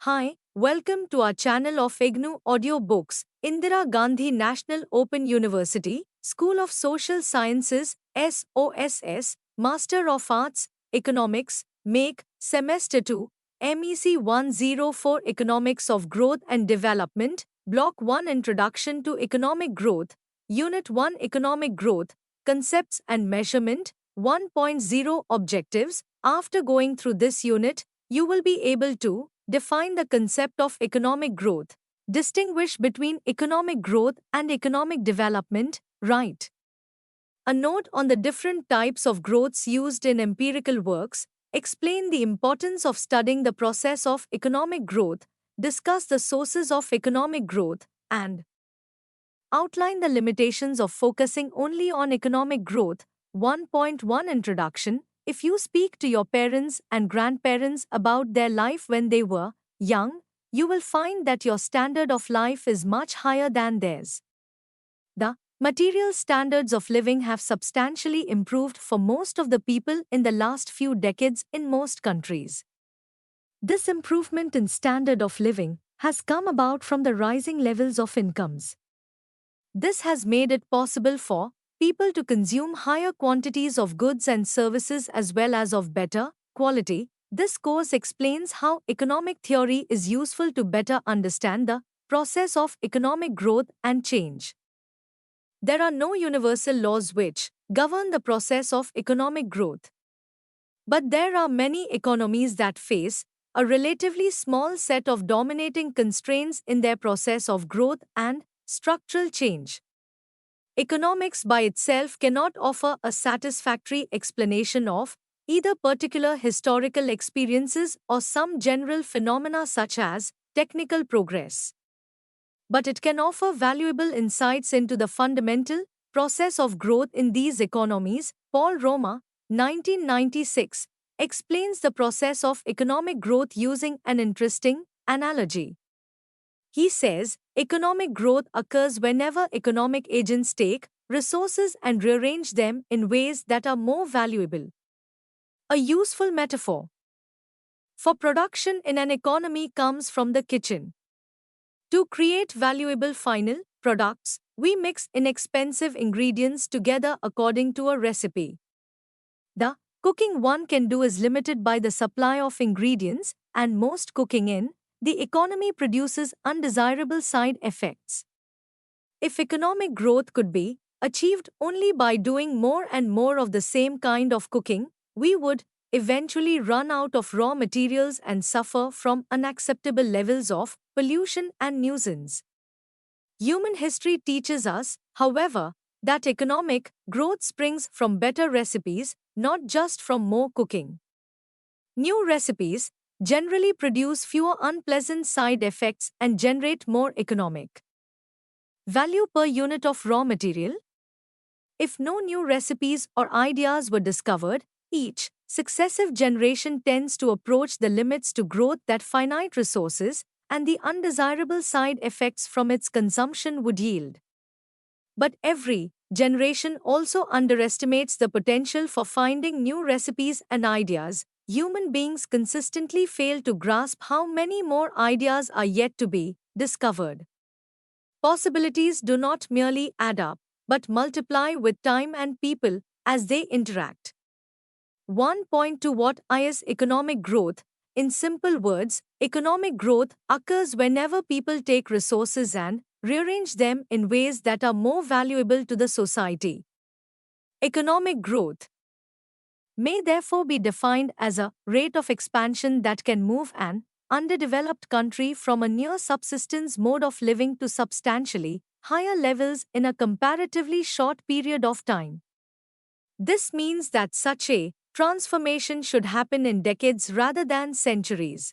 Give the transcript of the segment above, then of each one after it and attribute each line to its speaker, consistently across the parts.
Speaker 1: Hi, welcome to our channel of IGNOU Audio Books, Indira Gandhi National Open University, School of Social Sciences, SOSS, Master of Arts, Economics, MEC, Semester 2, MEC 104 Economics of Growth and Development, Block 1 Introduction to Economic Growth, Unit 1 Economic Growth, Concepts and Measurement, 1.0 Objectives. After going through this unit, you will be able to define the concept of economic growth, distinguish between economic growth and economic development, right? A note on the different types of growths used in empirical works, explain the importance of studying the process of economic growth, discuss the sources of economic growth, and outline the limitations of focusing only on economic growth. 1.1 Introduction. If you speak to your parents and grandparents about their life when they were young, you will find that your standard of life is much higher than theirs. The material standards of living have substantially improved for most of the people in the last few decades in most countries. This improvement in standard of living has come about from the rising levels of incomes. This has made it possible for people to consume higher quantities of goods and services as well as of better quality. This course explains how economic theory is useful to better understand the process of economic growth and change. There are no universal laws which govern the process of economic growth. But there are many economies that face a relatively small set of dominating constraints in their process of growth and structural change. Economics by itself cannot offer a satisfactory explanation of either particular historical experiences or some general phenomena such as technical progress. But it can offer valuable insights into the fundamental process of growth in these economies. Paul Roma, 1996, explains the process of economic growth using an interesting analogy. He says, economic growth occurs whenever economic agents take resources and rearrange them in ways that are more valuable. A useful metaphor for production in an economy comes from the kitchen. To create valuable final products, we mix inexpensive ingredients together according to a recipe. The cooking one can do is limited by the supply of ingredients, and most cooking in the economy produces undesirable side effects. If economic growth could be achieved only by doing more and more of the same kind of cooking, we would eventually run out of raw materials and suffer from unacceptable levels of pollution and nuisance. Human history teaches us, however, that economic growth springs from better recipes, not just from more cooking. New recipes generally produce fewer unpleasant side effects and generate more economic value per unit of raw material. If no new recipes or ideas were discovered, each successive generation tends to approach the limits to growth that finite resources and the undesirable side effects from its consumption would yield. But every generation also underestimates the potential for finding new recipes and ideas. Human beings consistently fail to grasp how many more ideas are yet to be discovered. Possibilities do not merely add up, but multiply with time and people as they interact. 1.2 What is economic growth? In simple words, economic growth occurs whenever people take resources and rearrange them in ways that are more valuable to the society. Economic growth may therefore be defined as a rate of expansion that can move an underdeveloped country from a near subsistence mode of living to substantially higher levels in a comparatively short period of time. This means that such a transformation should happen in decades rather than centuries.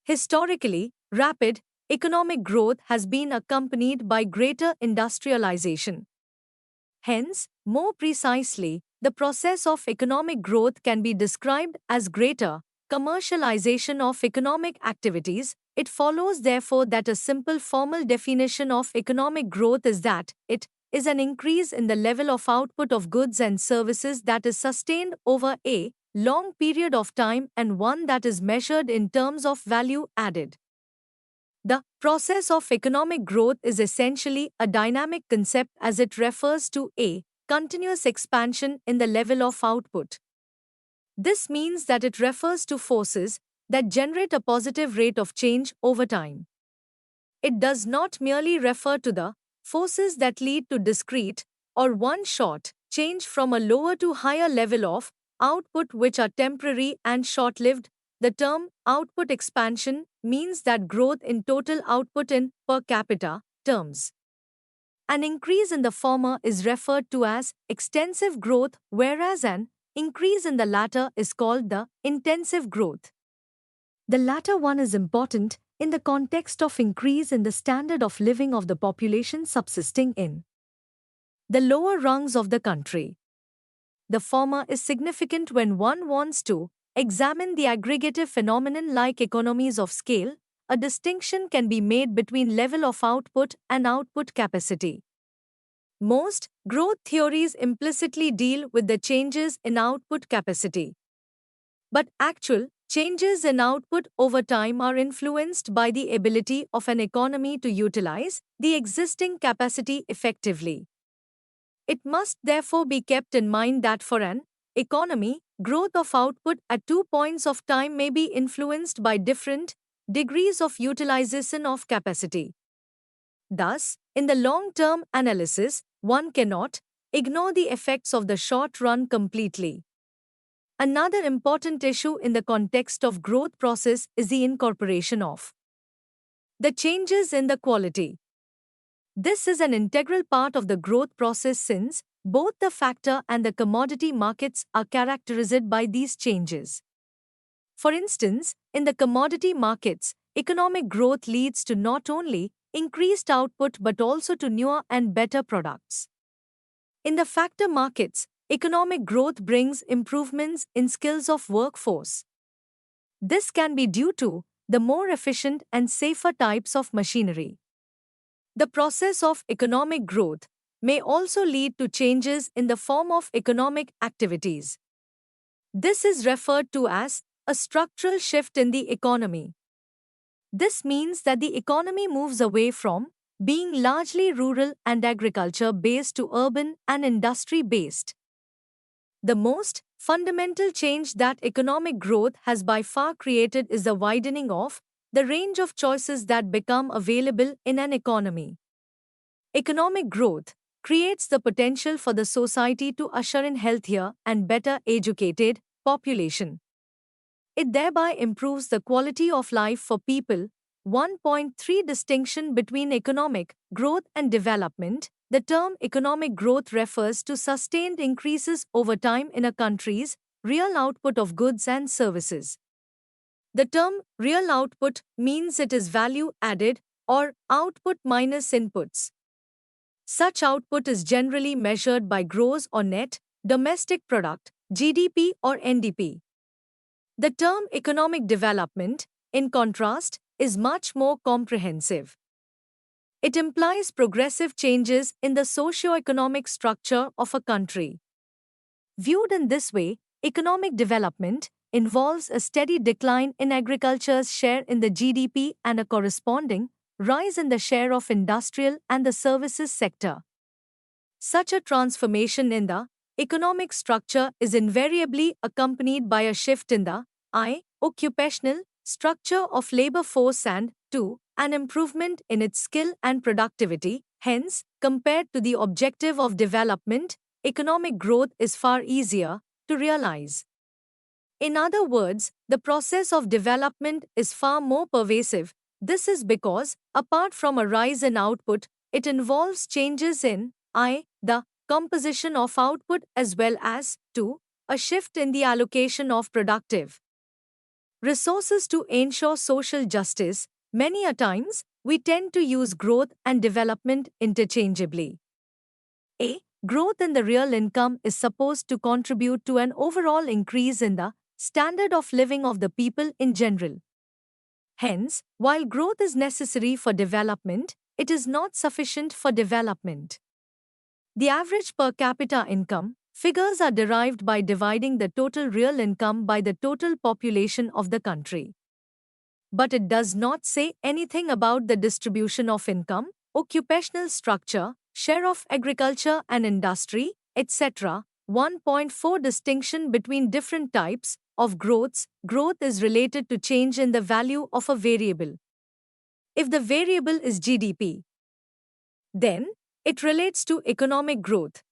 Speaker 1: Historically, rapid economic growth has been accompanied by greater industrialization. Hence, more precisely, the process of economic growth can be described as greater commercialization of economic activities. It follows therefore that a simple formal definition of economic growth is that it is an increase in the level of output of goods and services that is sustained over a long period of time and one that is measured in terms of value added. The process of economic growth is essentially a dynamic concept as it refers to a continuous expansion in the level of output. This means that it refers to forces that generate a positive rate of change over time. It does not merely refer to the forces that lead to discrete or one-shot change from a lower to higher level of output which are temporary and short-lived. The term output expansion means that growth in total output in per capita terms. An increase in the former is referred to as extensive growth, whereas an increase in the latter is called the intensive growth. The latter one is important in the context of increase in the standard of living of the population subsisting in the lower rungs of the country. The former is significant when one wants to examine the aggregative phenomenon like economies of scale. A distinction can be made between level of output and output capacity. Most growth theories implicitly deal with the changes in output capacity. But actual changes in output over time are influenced by the ability of an economy to utilize the existing capacity effectively. It must therefore be kept in mind that for an economy, growth of output at 2 points of time may be influenced by different degrees of utilization of capacity. Thus, in the long-term analysis, one cannot ignore the effects of the short run completely. Another important issue in the context of growth process is the incorporation of the changes in the quality. This is an integral part of the growth process since both the factor and the commodity markets are characterized by these changes. For instance, in the commodity markets, economic growth leads to not only increased output but also to newer and better products. In the factor markets, economic growth brings improvements in skills of workforce. This can be due to the more efficient and safer types of machinery. The process of economic growth may also lead to changes in the form of economic activities. This is referred to as a structural shift in the economy. This means that the economy moves away from being largely rural and agriculture-based to urban and industry-based. The most fundamental change that economic growth has by far created is the widening of the range of choices that become available in an economy. Economic growth creates the potential for the society to usher in healthier and better educated population. It thereby improves the quality of life for people. 1.3 Distinction between economic growth and development. The term economic growth refers to sustained increases over time in a country's real output of goods and services. The term real output means it is value added or output minus inputs. Such output is generally measured by gross or net domestic product, GDP or NDP. The term economic development, in contrast, is much more comprehensive. It implies progressive changes in the socio-economic structure of a country. Viewed in this way, economic development involves a steady decline in agriculture's share in the GDP and a corresponding rise in the share of industrial and the services sector. Such a transformation in the economic structure is invariably accompanied by a shift in the occupational structure of labor force and an improvement in its skill and productivity. Hence, compared to the objective of development, economic growth is far easier to realize. In other words, the process of development is far more pervasive. This is because, apart from a rise in output, it involves changes in the composition of output as well as a shift in the allocation of productive resources to ensure social justice. Many a times, we tend to use growth and development interchangeably. Growth in the real income is supposed to contribute to an overall increase in the standard of living of the people in general. Hence, while growth is necessary for development, it is not sufficient for development. The average per capita income, Figures are derived by dividing the total real income by the total population of the country. But it does not say anything about the distribution of income, occupational structure, share of agriculture and industry, etc. 1.4 Distinction between different types of growths. Growth is related to change in the value of a variable. If the variable is GDP, then it relates to economic growth.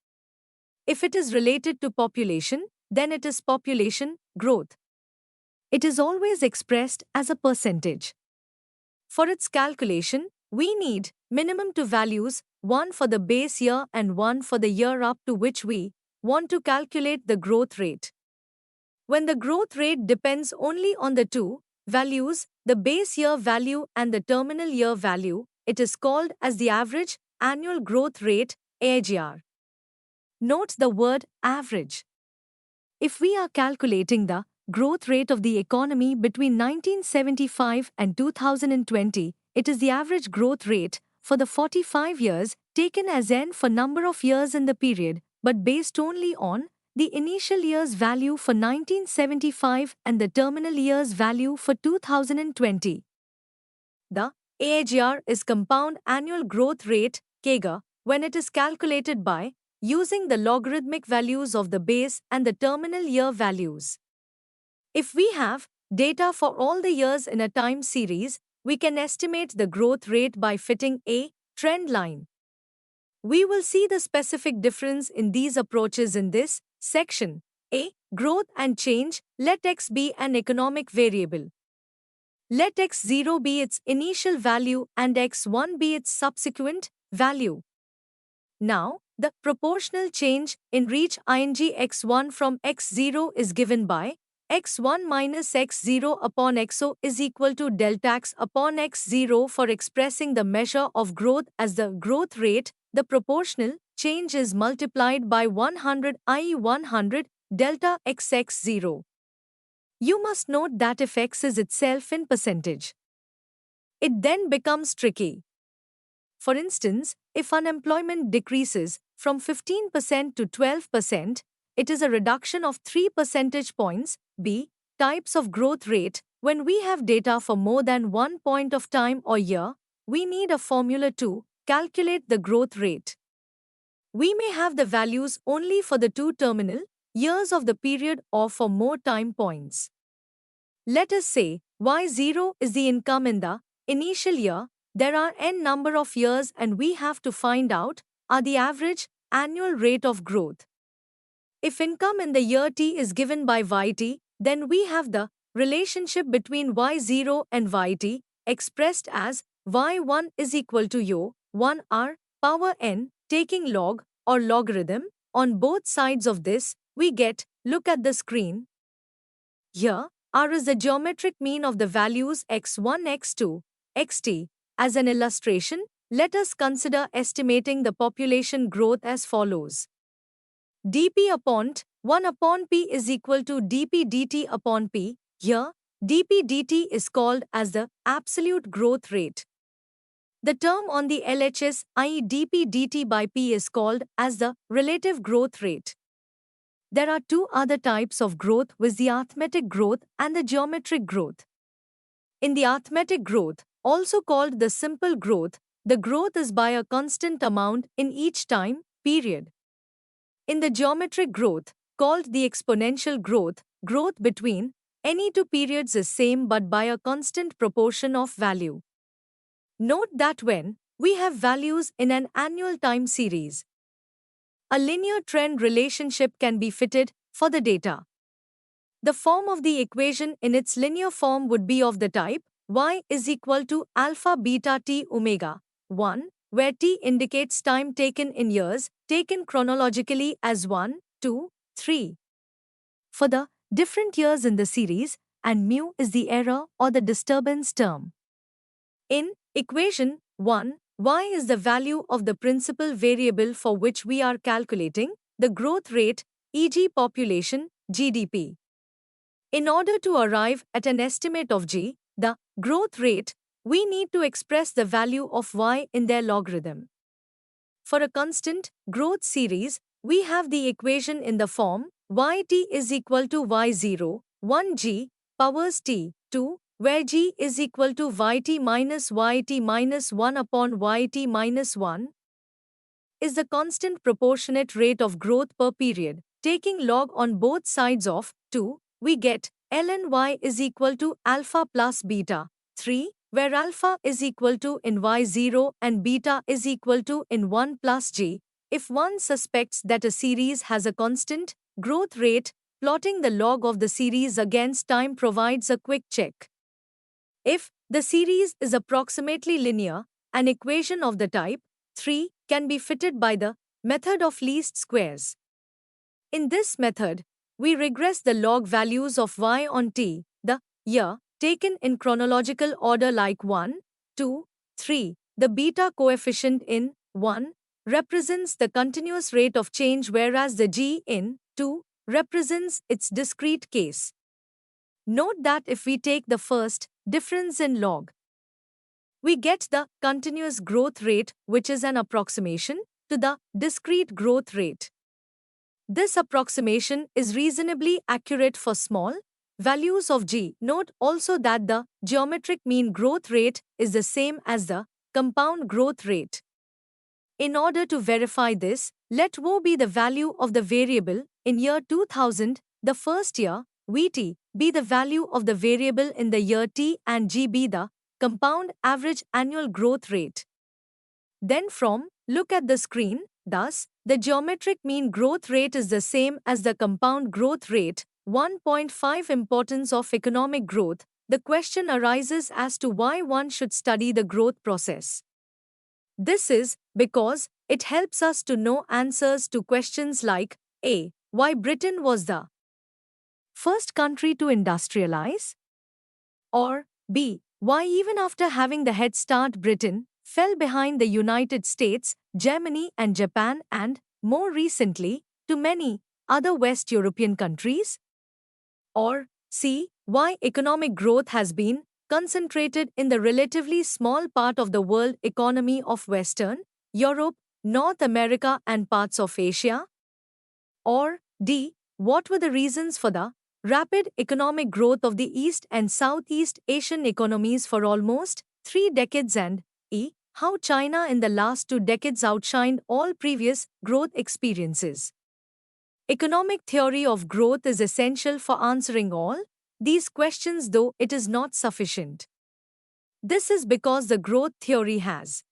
Speaker 1: If it is related to population, then it is population growth. It is always expressed as a percentage. For its calculation, we need minimum two values, one for the base year and one for the year up to which we want to calculate the growth rate. When the growth rate depends only on the two values, the base year value and the terminal year value, it is called as the average annual growth rate, AGR. Note the word average. If we are calculating the growth rate of the economy between 1975 and 2020, it is the average growth rate for the 45 years taken as n for number of years in the period, but based only on the initial year's value for 1975 and the terminal year's value for 2020. The AGR is compound annual growth rate, CAGR, when it is calculated by using the logarithmic values of the base and the terminal year values. If we have data for all the years in a time series, we can estimate the growth rate by fitting a trend line. We will see the specific difference in these approaches in this section. A. Growth and change. Let x be an economic variable. Let x0 be its initial value and x1 be its subsequent value. Now, the proportional change in reach ing x1 from x0 is given by x1 minus x0 upon xo is equal to delta x upon x0. For expressing the measure of growth as the growth rate, the proportional change is multiplied by 100, i.e. 100 delta xx0. You must note that if x is itself in percentage, it then becomes tricky. For instance, if unemployment decreases from 15% to 12%, it is a reduction of 3 percentage points. B. Types of growth rate. When we have data for more than one point of time or year, we need a formula to calculate the growth rate. We may have the values only for the two terminal years of the period or for more time points. Let us say y0 is the income in the initial year. There are n number of years and we have to find out are the average annual rate of growth. If income in the year t is given by yt, then we have the relationship between y0 and yt expressed as y1 is equal to yo1 r power n, taking log or logarithm on both sides of this, we get, look at the screen. Here, r is the geometric mean of the values x1, x2, xt. As an illustration, let us consider estimating the population growth as follows. dp upon 1 upon p is equal to dp dt upon p. Here, dp dt is called as the absolute growth rate. The term on the LHS, i.e. dp dt by p, is called as the relative growth rate. There are two other types of growth, with the arithmetic growth and the geometric growth. In the arithmetic growth, also called the simple growth, the growth is by a constant amount in each time period. In the geometric growth, called the exponential growth, growth between any two periods is same but by a constant proportion of value. Note that when we have values in an annual time series, a linear trend relationship can be fitted for the data. The form of the equation in its linear form would be of the type y is equal to alpha beta t omega 1, where t indicates time taken in years, taken chronologically as 1, 2, 3. For the different years in the series, and mu is the error or the disturbance term. In equation 1, y is the value of the principal variable for which we are calculating the growth rate, e.g. population, GDP. In order to arrive at an estimate of g, the growth rate, we need to express the value of y in their logarithm. For a constant growth series, we have the equation in the form yt is equal to y0, 1g, powers t, 2, where g is equal to yt minus 1 upon yt minus 1 is the constant proportionate rate of growth per period. Taking log on both sides of 2, we get ln y is equal to alpha plus beta, 3, where alpha is equal to in y0 and beta is equal to in 1 plus g. If one suspects that a series has a constant growth rate, plotting the log of the series against time provides a quick check. If the series is approximately linear, an equation of the type 3 can be fitted by the method of least squares. In this method, we regress the log values of y on t, the year, taken in chronological order like 1, 2, 3. The beta coefficient in 1 represents the continuous rate of change, whereas the g in 2 represents its discrete case. Note that if we take the first difference in log, we get the continuous growth rate, which is an approximation to the discrete growth rate. This approximation is reasonably accurate for small values of g. Note also that the geometric mean growth rate is the same as the compound growth rate. In order to verify this, let wo be the value of the variable in year 2000, the first year, vt, be the value of the variable in the year t, and g be the compound average annual growth rate. Then from, look at the screen, thus, the geometric mean growth rate is the same as the compound growth rate. 1.5 Importance of economic growth. The question arises as to why one should study the growth process. This is because it helps us to know answers to questions like A. Why Britain was the first country to industrialize? Or B. Why even after having the head start Britain fell behind the United States, Germany and Japan and, more recently, to many other West European countries? Or C. Why economic growth has been concentrated in the relatively small part of the world economy of Western Europe, North America and parts of Asia? Or D. What were the reasons for the rapid economic growth of the East and Southeast Asian economies for almost 3 decades, and E. How China in the last 2 decades outshined all previous growth experiences? Economic theory of growth is essential for answering all these questions, though it is not sufficient. This is because the growth theory has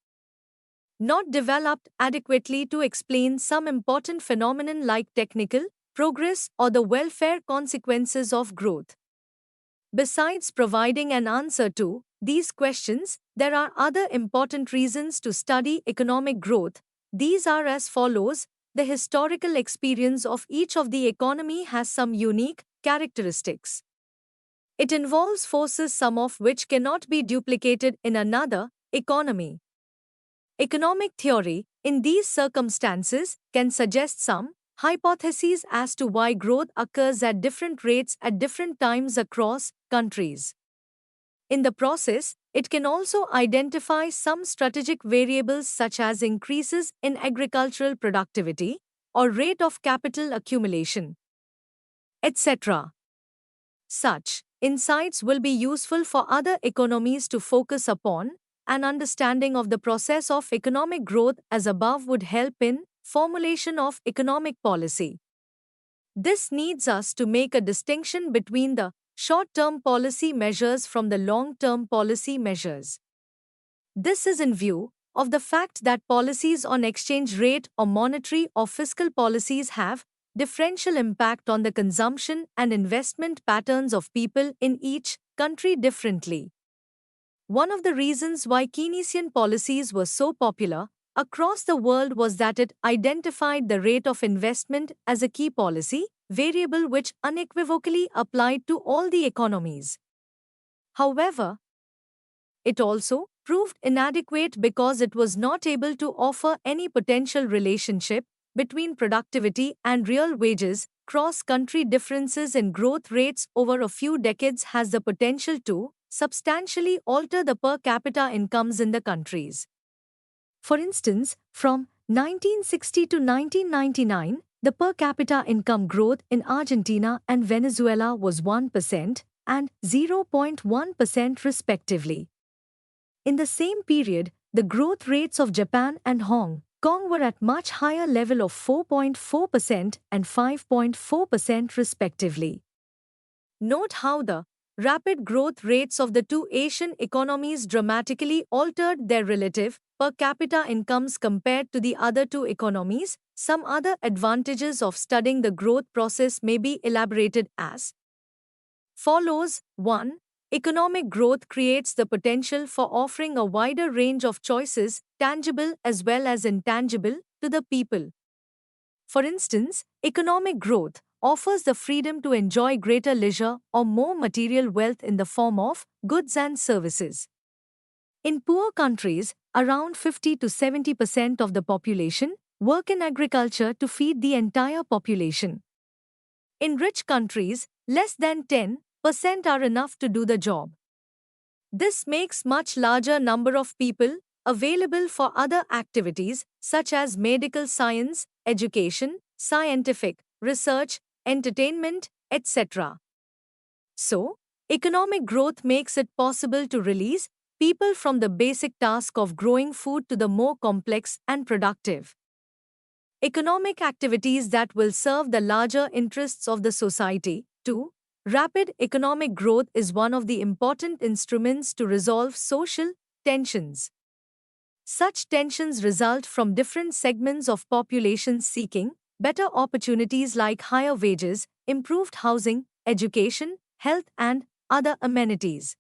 Speaker 1: not developed adequately to explain some important phenomenon like technical progress or the welfare consequences of growth. Besides providing an answer to these questions, there are other important reasons to study economic growth. These are as follows. The historical experience of each of the economy has some unique characteristics. It involves forces some of which cannot be duplicated in another economy. Economic theory, in these circumstances, can suggest some hypotheses as to why growth occurs at different rates at different times across countries. In the process, it can also identify some strategic variables such as increases in agricultural productivity or rate of capital accumulation, etc. Such insights will be useful for other economies to focus upon. An understanding of the process of economic growth as above would help in formulation of economic policy. This needs us to make a distinction between the short-term policy measures from the long-term policy measures. This is in view of the fact that policies on exchange rate or monetary or fiscal policies have differential impact on the consumption and investment patterns of people in each country differently. One of the reasons why Keynesian policies were so popular across the world was that it identified the rate of investment as a key policy variable which unequivocally applied to all the economies. However, it also proved inadequate because it was not able to offer any potential relationship between productivity and real wages. Cross-country differences in growth rates over a few decades has the potential to substantially alter the per capita incomes in the countries. For instance, from 1960 to 1999, the per capita income growth in Argentina and Venezuela was 1% and 0.1% respectively. In the same period, the growth rates of Japan and Hong Kong were at much higher level of 4.4% and 5.4% respectively. Note how the rapid growth rates of the two Asian economies dramatically altered their relative per capita incomes compared to the other two economies. Some other advantages of studying the growth process may be elaborated as follows. 1. Economic growth creates the potential for offering a wider range of choices, tangible as well as intangible, to the people. For instance, economic growth offers the freedom to enjoy greater leisure or more material wealth in the form of goods and services. In poor countries, around 50 to 70% of the population work in agriculture to feed the entire population. In rich countries, less than 10% are enough to do the job. This makes much larger number of people available for other activities such as medical science, education, scientific research, entertainment, etc. So, economic growth makes it possible to release people from the basic task of growing food to the more complex and productive economic activities that will serve the larger interests of the society. 2. Rapid economic growth is one of the important instruments to resolve social tensions. Such tensions result from different segments of population seeking better opportunities like higher wages, improved housing, education, health, and other amenities.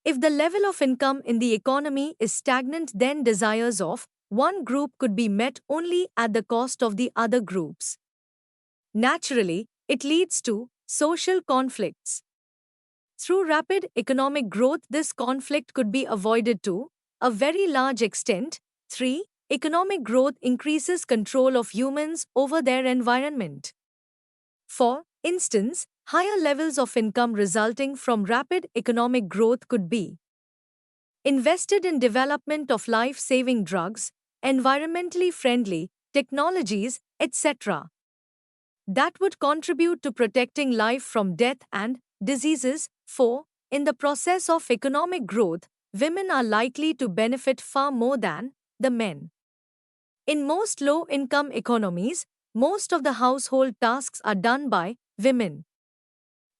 Speaker 1: If the level of income in the economy is stagnant, then desires of one group could be met only at the cost of the other groups. Naturally, it leads to social conflicts. Through rapid economic growth, this conflict could be avoided to a very large extent. 3. Economic growth increases control of humans over their environment. For instance, higher levels of income resulting from rapid economic growth could be invested in development of life-saving drugs, environmentally friendly technologies, etc. that would contribute to protecting life from death and diseases. 4. In the process of economic growth, women are likely to benefit far more than the men. In most low-income economies, most of the household tasks are done by women.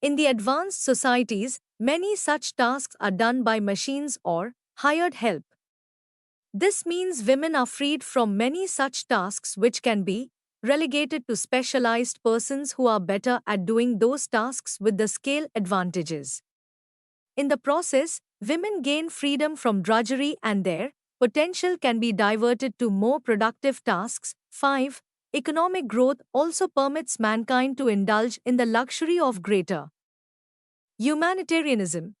Speaker 1: In the advanced societies, many such tasks are done by machines or hired help. This means women are freed from many such tasks which can be relegated to specialized persons who are better at doing those tasks with the scale advantages. In the process, women gain freedom from drudgery and their potential can be diverted to more productive tasks. 5. Economic growth also permits mankind to indulge in the luxury of greater humanitarianism.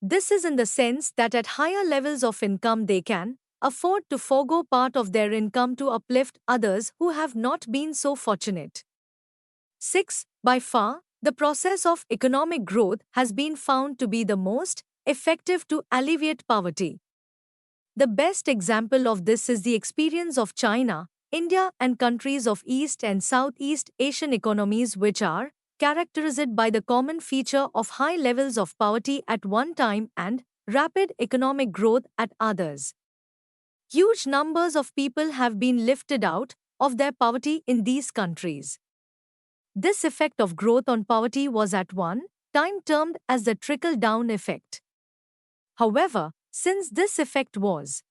Speaker 1: This is in the sense that at higher levels of income they can afford to forego part of their income to uplift others who have not been so fortunate. 6. By far, the process of economic growth has been found to be the most effective to alleviate poverty. The best example of this is the experience of China, India, and countries of East and Southeast Asian economies, which are characterized by the common feature of high levels of poverty at one time and rapid economic growth at others. Huge numbers of people have been lifted out of their poverty in these countries. This effect of growth on poverty was at one time termed as the trickle-down effect. However, since this effect was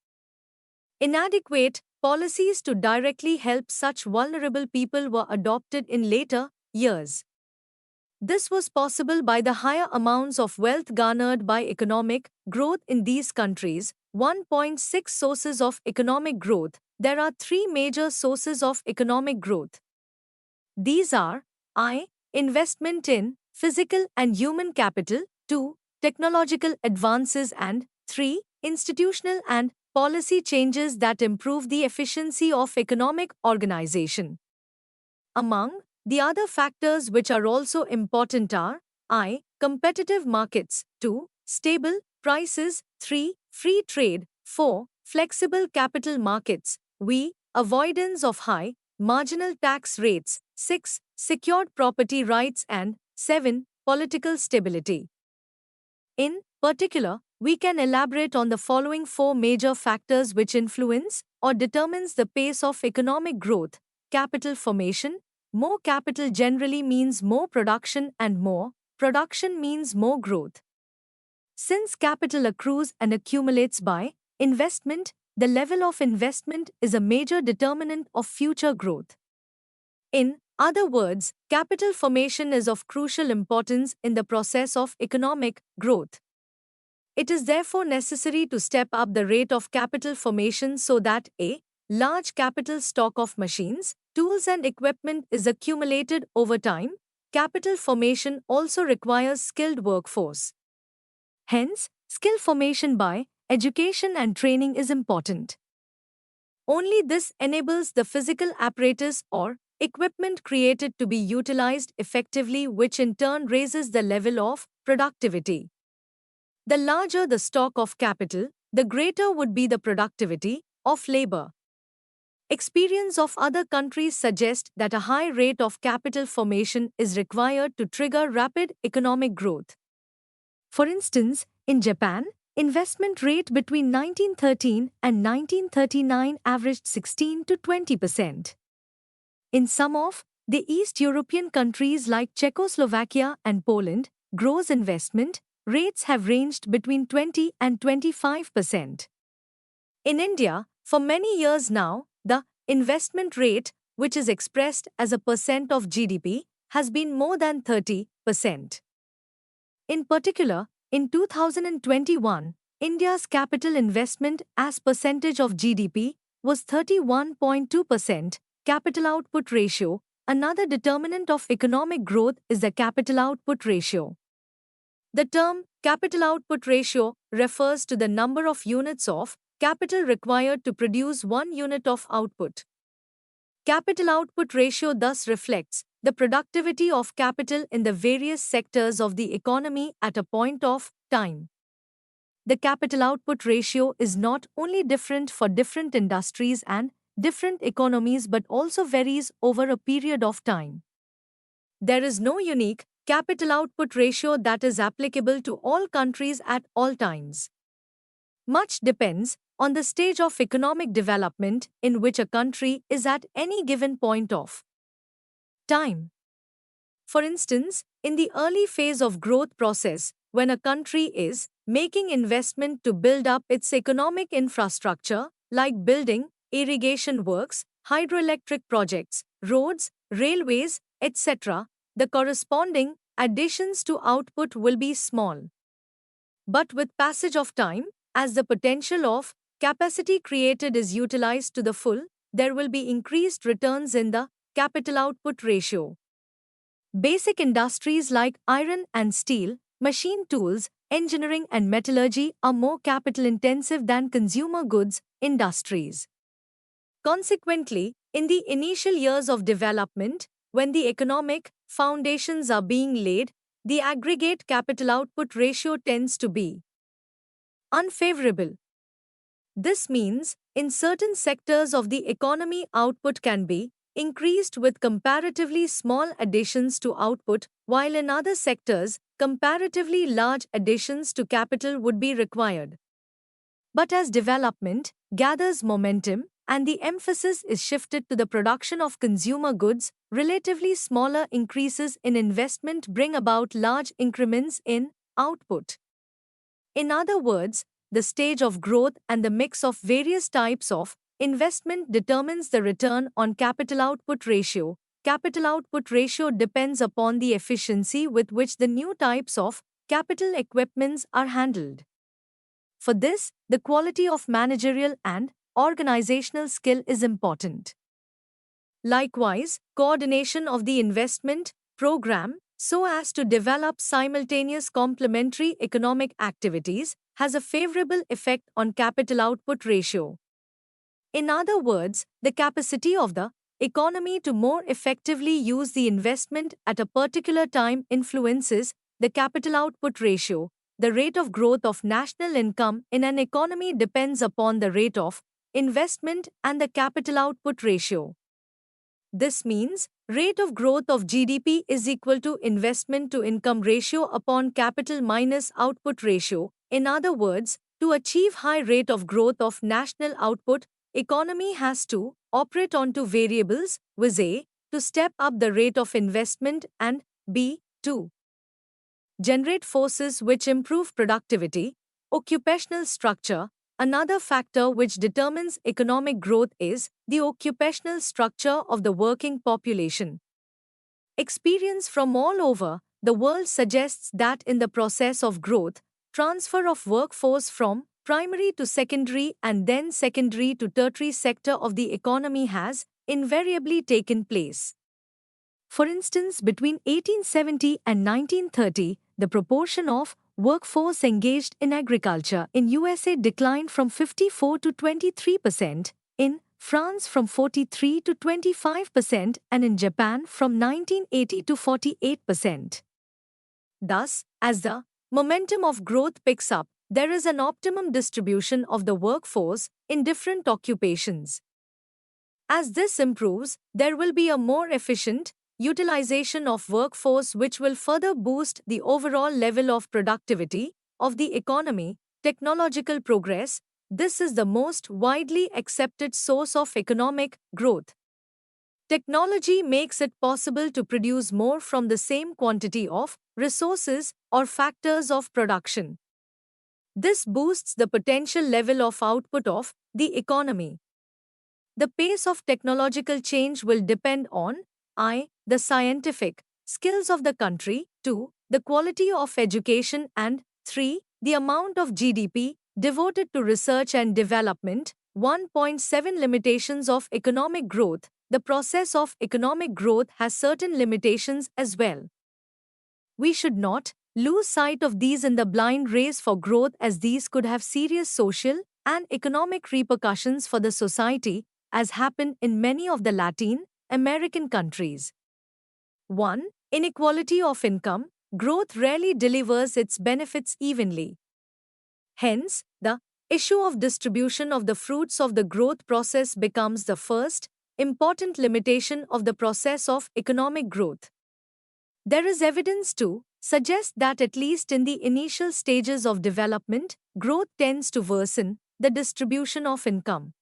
Speaker 1: inadequate, policies to directly help such vulnerable people were adopted in later years. This was possible by the higher amounts of wealth garnered by economic growth in these countries. 1.6 Sources of economic growth. There are three major sources of economic growth. These are I. Investment in physical and human capital, 2. Technological advances, and 3. Institutional and policy changes that improve the efficiency of economic organization. Among the other factors which are also important are I. Competitive markets, 2. Stable prices, 3. Free trade, 4. Flexible capital markets. We avoidance of high, marginal tax rates, 6. Secured property rights, and 7. Political stability. In particular, we can elaborate on the following four major factors which influence or determines the pace of economic growth. Capital formation. More capital generally means more production, and more production means more growth. Since capital accrues and accumulates by investment, the level of investment is a major determinant of future growth. In other words, capital formation is of crucial importance in the process of economic growth. It is therefore necessary to step up the rate of capital formation so that a large capital stock of machines, tools, and equipment is accumulated over time. Capital formation also requires skilled workforce. Hence, skill formation by education and training is important. Only this enables the physical apparatus or equipment created to be utilized effectively, which in turn raises the level of productivity. The larger the stock of capital, the greater would be the productivity of labor. Experience of other countries suggests that a high rate of capital formation is required to trigger rapid economic growth. For instance, in Japan, investment rate between 1913 and 1939 averaged 16 to 20%. In some of the East European countries like Czechoslovakia and Poland, gross investment rates have ranged between 20 and 25%. In India, for many years now, the investment rate, which is expressed as a percent of GDP, has been more than 30%. In particular, in 2021, India's capital investment as percentage of GDP was 31.2%. Capital output ratio. Another determinant of economic growth is the capital output ratio. The term capital output ratio refers to the number of units of capital required to produce 1 unit of output. Capital output ratio thus reflects the productivity of capital in the various sectors of the economy at a point of time. The capital output ratio is not only different for different industries and different economies but also varies over a period of time. There is no unique capital output ratio that is applicable to all countries at all times. Much depends on the stage of economic development in which a country is at any given point of time. For instance, in the early phase of growth process, when a country is making investment to build up its economic infrastructure, like building, irrigation works, hydroelectric projects, roads, railways, etc., the corresponding additions to output will be small. But with passage of time, as the potential of capacity created is utilized to the full, there will be increased returns in the capital output ratio. Basic industries like iron and steel, machine tools, engineering and metallurgy are more capital intensive than consumer goods industries. Consequently, in the initial years of development, when the economic foundations are being laid, the aggregate capital output ratio tends to be unfavorable. This means, in certain sectors of the economy, output can be increased with comparatively small additions to output, while in other sectors, comparatively large additions to capital would be required. But as development gathers momentum and the emphasis is shifted to the production of consumer goods, relatively smaller increases in investment bring about large increments in output. In other words, the stage of growth and the mix of various types of investment determines the return on capital output ratio. Capital output ratio depends upon the efficiency with which the new types of capital equipments are handled. For this, the quality of managerial and organizational skill is important. Likewise, coordination of the investment program so as to develop simultaneous complementary economic activities has a favorable effect on capital output ratio. In other words, the capacity of the economy to more effectively use the investment at a particular time influences the capital output ratio. The rate of growth of national income in an economy depends upon the rate of investment and the capital output ratio. This means rate of growth of GDP is equal to investment to income ratio upon capital minus output ratio. In other words, to achieve high rate of growth of national output, economy has to operate on two variables, viz. A, to step up the rate of investment, and B, to generate forces which improve productivity, occupational structure. Another factor which determines economic growth is the occupational structure of the working population. Experience from all over the world suggests that in the process of growth, transfer of workforce from primary to secondary and then secondary to tertiary sector of the economy has invariably taken place. For instance, between 1870 and 1930, the proportion of workforce engaged in agriculture in USA declined from 54 to 23%, in France from 43 to 25%, and in Japan from 1980 to 48%. Thus, as the momentum of growth picks up, there is an optimum distribution of the workforce in different occupations. As this improves, there will be a more efficient utilization of workforce which will further boost the overall level of productivity of the economy. Technological progress. This is the most widely accepted source of economic growth. Technology makes it possible to produce more from the same quantity of resources or factors of production. This boosts the potential level of output of the economy. The pace of technological change will depend on I. the scientific skills of the country, 2. the quality of education, and 3. the amount of GDP devoted to research and development. 1.7 Limitations of economic growth. The process of economic growth has certain limitations as well. We should not lose sight of these in the blind race for growth, as these could have serious social and economic repercussions for the society, as happened in many of the Latin American countries. 1. Inequality of income. Growth rarely delivers its benefits evenly. Hence, the issue of distribution of the fruits of the growth process becomes the first important limitation of the process of economic growth. There is evidence to suggest that at least in the initial stages of development, growth tends to worsen the distribution of income.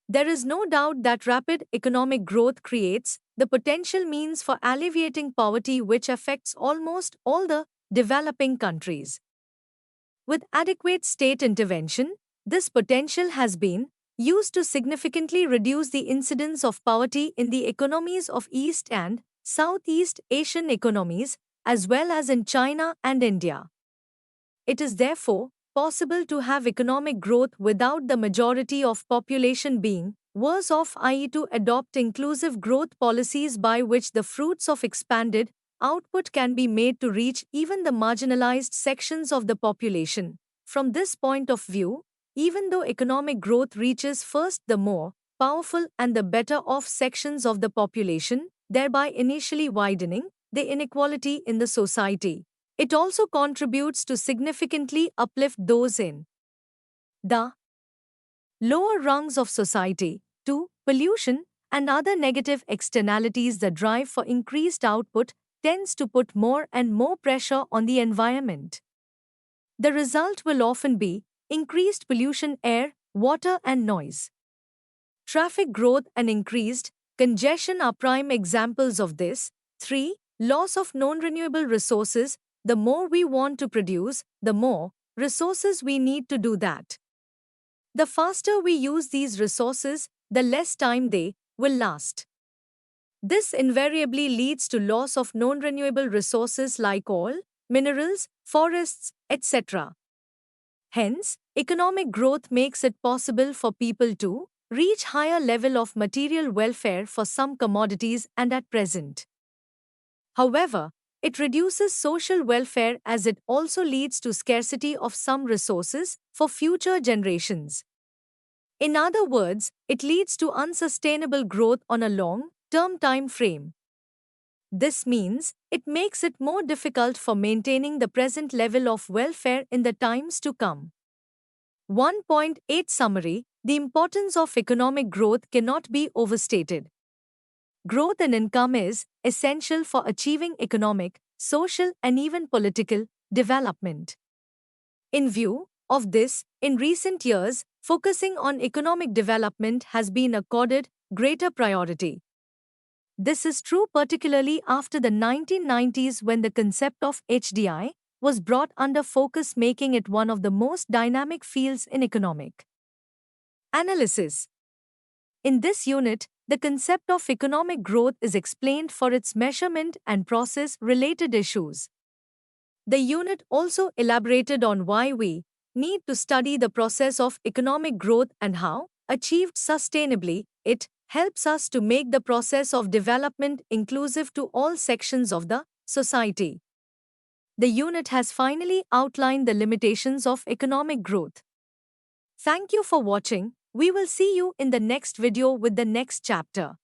Speaker 1: There is no doubt that rapid economic growth creates the potential means for alleviating poverty, which affects almost all the developing countries. With adequate state intervention, this potential has been used to significantly reduce the incidence of poverty in the economies of East and Southeast Asian economies, as well as in China and India. It is therefore possible to have economic growth without the majority of population being worse off, i.e., to adopt inclusive growth policies by which the fruits of expanded output can be made to reach even the marginalized sections of the population. From this point of view, even though economic growth reaches first the more powerful and the better off sections of the population, thereby initially widening the inequality in the society, it also contributes to significantly uplift those in the lower rungs of society. 2. Pollution and other negative externalities. The drive for increased output tends to put more and more pressure on the environment. The result will often be increased pollution, air, water, and noise. Traffic growth and increased congestion are prime examples of this. 3. Loss of non-renewable resources. The more we want to produce, the more resources we need to do that. The faster we use these resources, the less time they will last. This invariably leads to loss of non-renewable resources like oil, minerals, forests, etc. Hence, economic growth makes it possible for people to reach higher level of material welfare for some commodities, and at present, however, it reduces social welfare, as it also leads to scarcity of some resources for future generations. In other words, it leads to unsustainable growth on a long-term time frame. This means it makes it more difficult for maintaining the present level of welfare in the times to come. 1.8 Summary: The importance of economic growth cannot be overstated. Growth in income is essential for achieving economic, social, and even political development. In view of this, in recent years, focusing on economic development has been accorded greater priority. This is true particularly after the 1990s when the concept of HDI was brought under focus, making it one of the most dynamic fields in economic analysis. In this unit, the concept of economic growth is explained for its measurement and process-related issues. The unit also elaborated on why we need to study the process of economic growth and how, achieved sustainably, it helps us to make the process of development inclusive to all sections of the society. The unit has finally outlined the limitations of economic growth. Thank you for watching. We will see you in the next video with the next chapter.